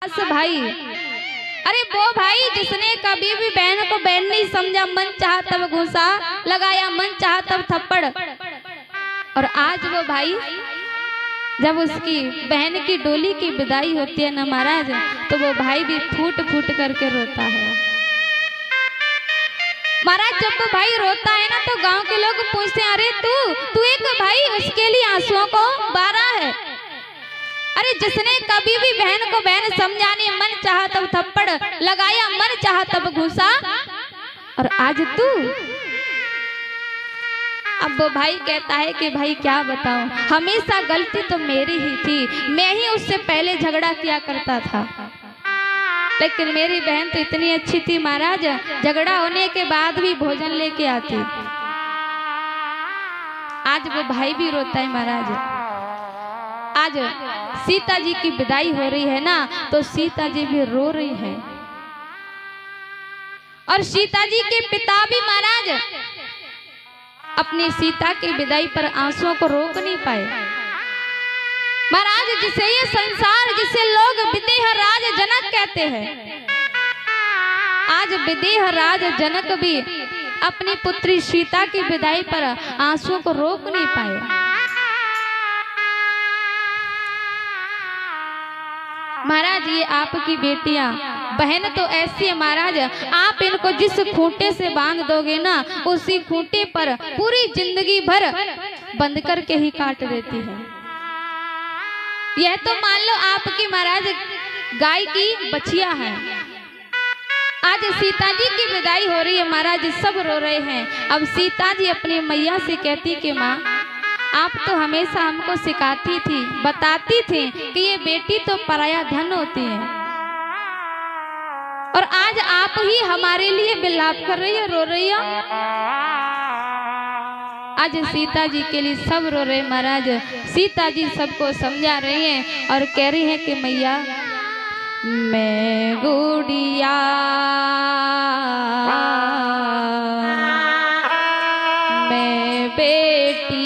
भाई, अरे वो भाई जिसने कभी भी बहन को बहन नहीं समझा, मन चाहा तब घूसा लगाया, मन चाहा तब थप्पड़। और आज वो भाई जब उसकी बहन की डोली की विदाई होती है ना महाराज, तो वो भाई भी फूट फूट करके रोता है महाराज। जब वो भाई रोता है ना तो गांव के लोग पूछते हैं, अरे तू एक भाई उसके लिए आंसुओं को बारा है। अरे जिसने कभी भी बहन को बहन समझाने, मन चाहा तब थप्पड़ लगाया, मन चाहा तब घूसा, और आज तू। अब वो भाई कहता है कि भाई क्या बताऊं, हमेशा गलती तो मेरी ही थी, मैं ही उससे पहले झगड़ा किया करता था, लेकिन मेरी बहन तो इतनी अच्छी थी महाराज, झगड़ा होने के बाद भी भोजन लेके आती। आज वो भाई भी रोता है महाराज। आज सीता जी की विदाई हो रही है ना, तो सीता जी भी रो रही है, और सीता जी के पिता भी महाराज अपनी सीता की विदाई पर आंसुओं को रोक नहीं पाए महाराज। जिसे ये संसार, जिसे लोग विदेह राज जनक कहते हैं, आज विदेह राज जनक भी अपनी पुत्री सीता की विदाई पर आंसुओं को रोक नहीं पाए महाराज। ये आपकी बेटियां बहन तो ऐसी है महाराज, आप इनको जिस खूंटे से बांध दोगे ना, उसी खूंटे पर पूरी जिंदगी भर बंद करके ही काट देती है। यह तो मान लो आपकी महाराज गाय की बछिया है। आज सीता जी की विदाई हो रही है महाराज, सब रो रहे हैं। अब सीता जी अपनी मैया से कहती कि माँ, आप तो हमेशा हमको सिखाती थी, बताती थी कि ये बेटी तो पराया धन होती है, और आज आप ही हमारे लिए विलाप कर रही है, रो रही है। आज सीता जी के लिए सब रो रहे महाराज। सीता जी सबको समझा रही हैं और कह रही हैं कि मैया, मैं गुड़िया मैं बेटी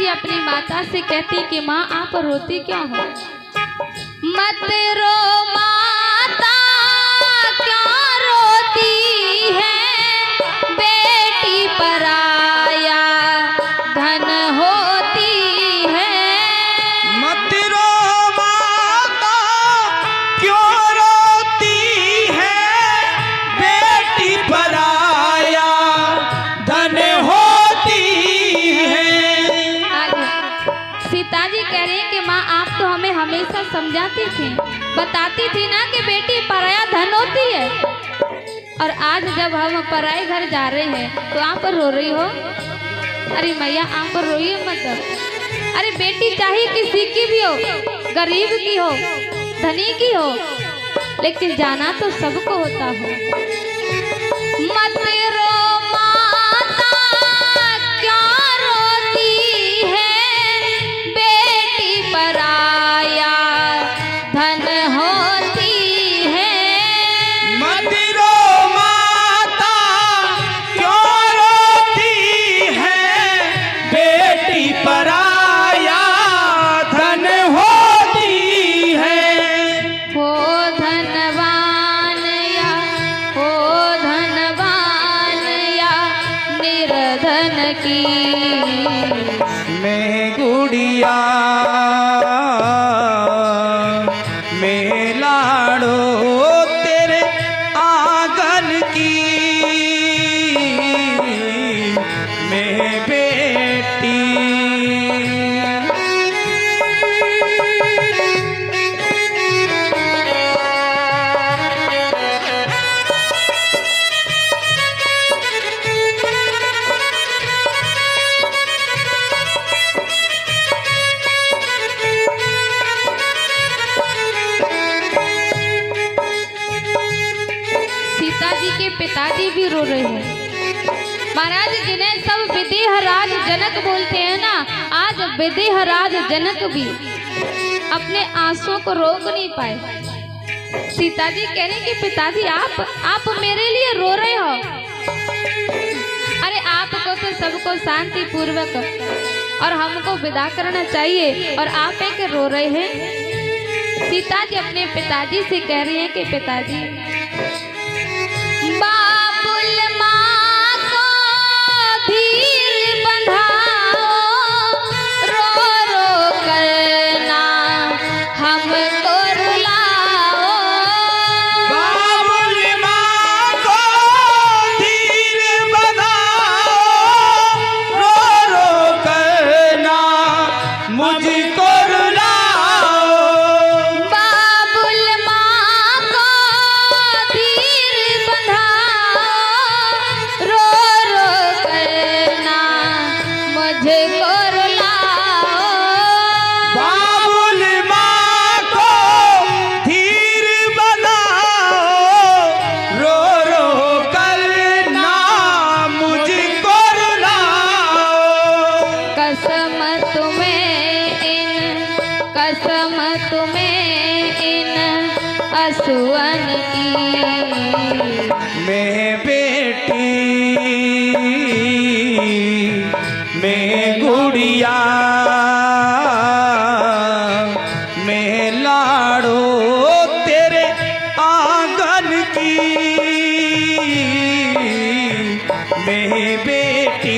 अपनी माता से कहती कि माँ आप रोती क्यों हो? मत रो माता क्यों रोती है, बेटी पराया धन होती है। मत रो माता क्यों रोती है, बेटी पराया धन होती है। सीता जी कह रही है कि माँ आप तो हमें हमेशा समझाती थी, बताती थी ना कि बेटी पराया धन होती है, और आज जब हम पराए घर जा रहे हैं तो आप रो रही हो। अरे मैया आप रोइए मत। अरे बेटी चाहे किसी की भी हो, गरीब की हो, धनी की हो, लेकिन जाना तो सबको होता है। मत रो माता की। मैं गुड़िया मैं लाड़ो तेरे आंगन की, मैं बेटी। सीता जी के पिताजी भी रो रहे हैं। महाराज जिन्हें सब विदेह राज जनक बोलते हैं ना, आज विदेह राज जनक भी अपने आंसुओं को रोक नहीं पाए। सीता जी कह रहे कि पिताजी आप मेरे लिए रो रहे हो। अरे आपको तो सबको शांति पूर्वक और हमको विदा करना चाहिए और आप है कि रो रहे हैं। सीता जी अपने पिताजी से कह रही हैं कि पिताजी, बाबुल माँ को धीर बंधाओ, रो रो करना हमको रुलाओ। बाबुल माँ को धीर बंधाओ, रो रो करना मुझको रुलाओ। बाबुल माँ को धीर बंधाओ, रो रो करना मुझको रुलाओ। बाबुल माँ को धीर बंधाओ, रो रो करना मुझको रुलाओ। कसम तुम्हें इन असुअन की। मैं बेटी मैं गुड़िया मैं लाड़ो तेरे आंगन की, मैं बेटी।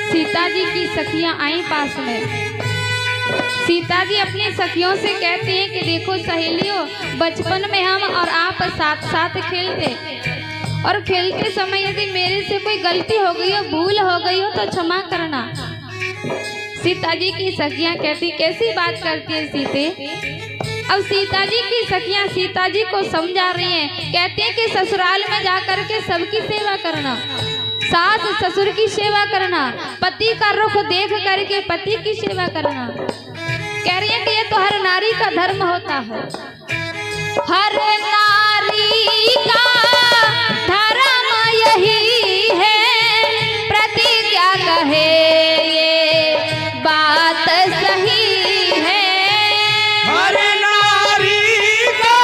सीता जी की सखियां आई पास में। सीता जी अपनी सखियों से कहती हैं कि देखो सहेलियों, बचपन में हम और आप साथ साथ खेलते, और खेलते समय यदि मेरे से कोई गलती हो गई हो, भूल हो गई हो तो क्षमा करना। सीता जी की सखियां कहती, कैसी बात करती है सीते। अब सीता जी की सखियां सीता जी को समझा रही हैं, कहते हैं कि ससुराल में जाकर के सबकी सेवा करना, सास ससुर की सेवा करना, पति का रुख देख करके पति की सेवा करना। कह रही है कि ये तो हर नारी का धर्म होता है। हर नारी का धर्म यही है, प्रतिज्ञा कहे ये बात सही है। हर नारी का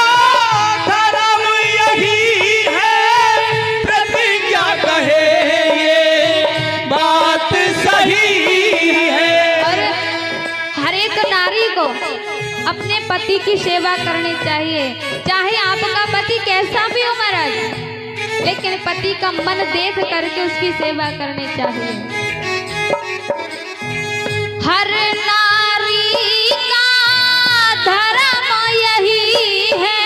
धर्म यही है, प्रतिज्ञा कहे ये बात सही है। और हर एक नारी को अपने पति की सेवा करनी चाहिए, चाहे आपका पति कैसा भी हो महाराज, लेकिन पति का मन देख करके उसकी सेवा करनी चाहिए। हर नारी का धर्म यही है,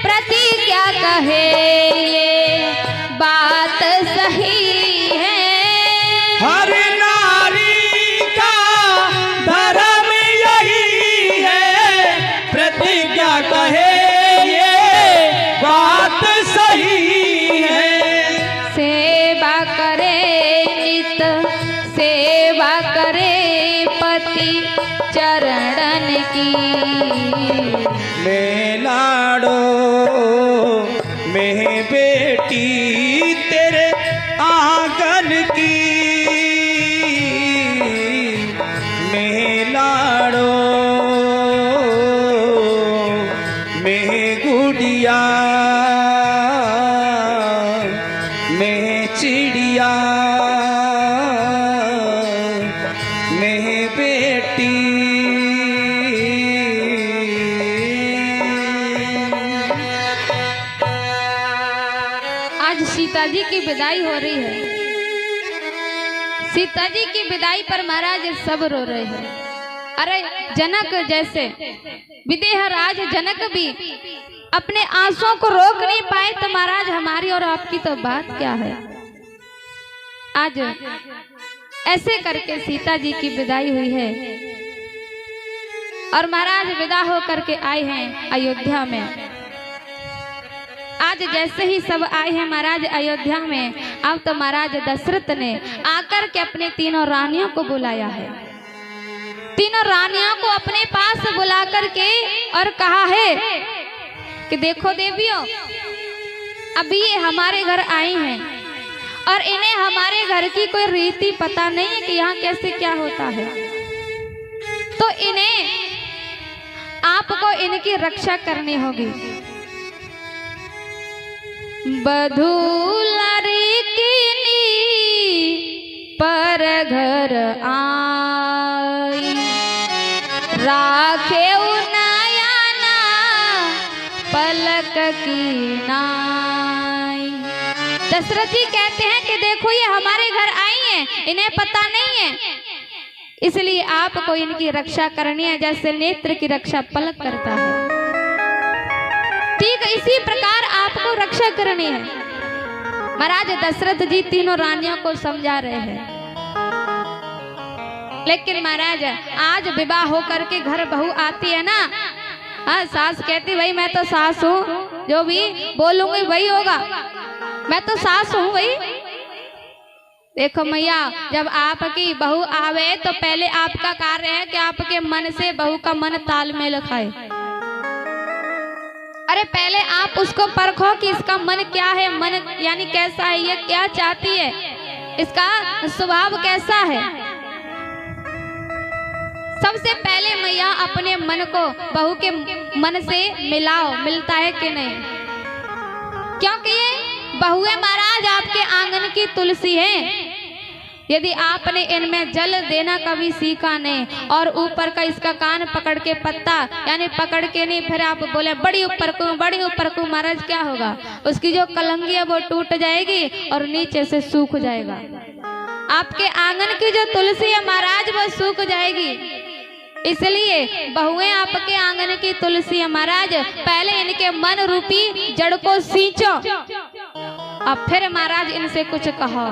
प्रतिज्ञा कहे ये बात सही है। हर नारी का धर्म यही है, प्रतिज्ञा कहे ये बात सही है। सेवा करे नित, सेवा करे पति चरणन की। मैं लाड़ो मैं बेटी तेरे आंगन की, मैं लाड़ो आज सीता जी की विदाई हो रही है। सीता जी की विदाई पर महाराज सब रो रहे हैं। अरे जनक जैसे विदेह राज जनक भी अपने आंसुओं को रोक नहीं पाए, तो महाराज हमारी और आपकी तो बात क्या है। आज ऐसे करके सीता जी की विदाई हुई है और महाराज विदा होकर के आए हैं अयोध्या में। आज जैसे ही सब आए हैं महाराज अयोध्या में, अब तो महाराज दशरथ ने आकर के अपने तीनों रानियों को बुलाया है। तीनों रानियों को अपने पास बुला करके और कहा है कि देखो देवियों, अभी ये हमारे घर आई हैं और इन्हें हमारे घर की कोई रीति पता नहीं है कि यहाँ कैसे क्या होता है, तो इन्हें आपको इनकी रक्षा करनी होगी। बधूलरी कीनी पर घर आई, राखे नयना पलक की नाई। दशरथ जी कहते हैं कि देखो ये हमारे घर आई हैं, इन्हें पता नहीं है, इसलिए आपको इनकी रक्षा करनी है जैसे नेत्र की रक्षा पलक करता है, ठीक इसी प्रकार आपको रक्षा करनी है। महाराज दशरथ जी तीनों रानियों को समझा रहे हैं, लेकिन महाराज आज विवाह होकर के घर बहू आती है ना, हाँ सास कहती भाई मैं तो सास हूँ, जो भी बोलूंगी वही होगा, मैं तो सास हूँ भाई। देखो मैया, जब आपकी बहू आवे तो पहले आपका कार्य है कि आपके मन से बहू का मन तालमेल खाए। अरे पहले आप उसको परखो कि इसका मन क्या है, मन यानी कैसा है, ये क्या चाहती है, इसका स्वभाव कैसा है। सबसे पहले मैया अपने मन को बहू के मन से मिलाओ, मिलता है कि नहीं, क्योंकि ये बहुएं महाराज आपके आंगन की तुलसी है। यदि आपने इनमें जल देना कभी सीखा नहीं और ऊपर का इसका कान पकड़ के पत्ता यानी पकड़ के नहीं, फिर आप बोले बड़ी ऊपर को महाराज क्या होगा, उसकी जो कलंगी है वो टूट जाएगी और नीचे से सूख जाएगा। आपके आंगन की जो तुलसी है महाराज वो सूख जाएगी। इसलिए बहुएं आपके आंगन की तुलसी है महाराज, पहले इनके मन रूपी जड़ को सींचो और फिर महाराज इनसे कुछ कहो।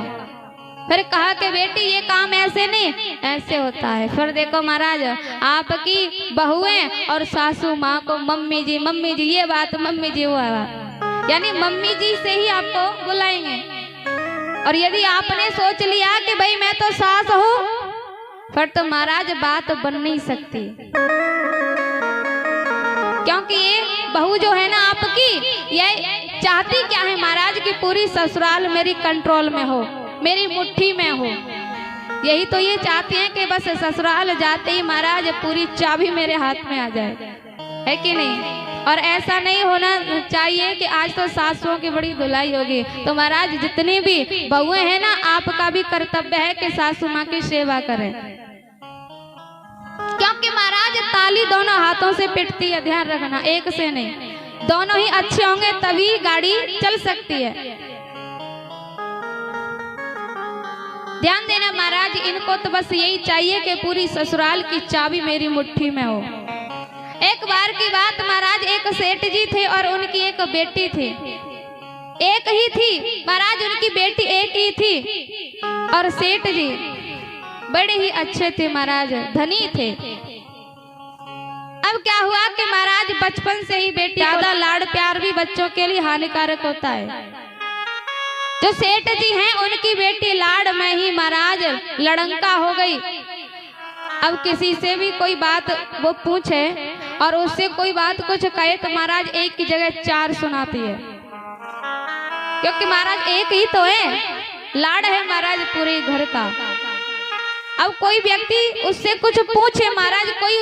फिर कहा कि बेटी ये काम ऐसे नहीं ऐसे होता है। फिर देखो महाराज आपकी बहुएं और सासू माँ को मम्मी जी ये बात, मम्मी जी वो बात, यानी मम्मी जी से ही आपको बुलाएंगे। और यदि आपने सोच लिया कि भाई मैं तो सास हूँ, फिर तो महाराज बात बन नहीं सकती, क्योंकि ये बहू जो है ना आपकी, ये चाहती क्या है महाराज की पूरी ससुराल मेरी कंट्रोल में हो, मेरी मुट्ठी में हो। यही तो ये चाहते हैं कि बस ससुराल जाते ही महाराज पूरी चाबी मेरे हाथ में आ जाए, है कि नहीं। और ऐसा नहीं होना चाहिए कि आज तो सासुओं की बड़ी धुलाई होगी, तो महाराज जितनी भी बहुएं हैं ना, आपका भी कर्तव्य है कि सासू माँ की सेवा करें, क्योंकि महाराज ताली दोनों हाथों से पिटती है, ध्यान रखना, एक से नहीं, दोनों ही अच्छे होंगे तभी गाड़ी चल सकती है। ध्यान देना महाराज, इनको तो बस यही चाहिए कि पूरी ससुराल की चाबी मेरी मुट्ठी में हो। एक बार की बात महाराज, एक सेठ जी थे और उनकी एक बेटी थी, एक ही थी महाराज, उनकी बेटी एक ही थी। और सेठ जी बड़े ही अच्छे थे महाराज, धनी थे। अब क्या हुआ कि महाराज बचपन से ही बेटी, ज्यादा लाड़ प्यार भी बच्चों के लिए हानिकारक होता है। जो सेठ जी हैं उनकी बेटी लाड़ में ही महाराज लड़ंका हो गई। अब किसी से भी कोई बात वो पूछे और उससे कोई बात कुछ कहे तो महाराज एक की जगह चार सुनाती है, क्योंकि महाराज एक ही तो है, लाड़ है महाराज पूरे घर का। अब कोई व्यक्ति उससे कुछ पूछे महाराज, कोई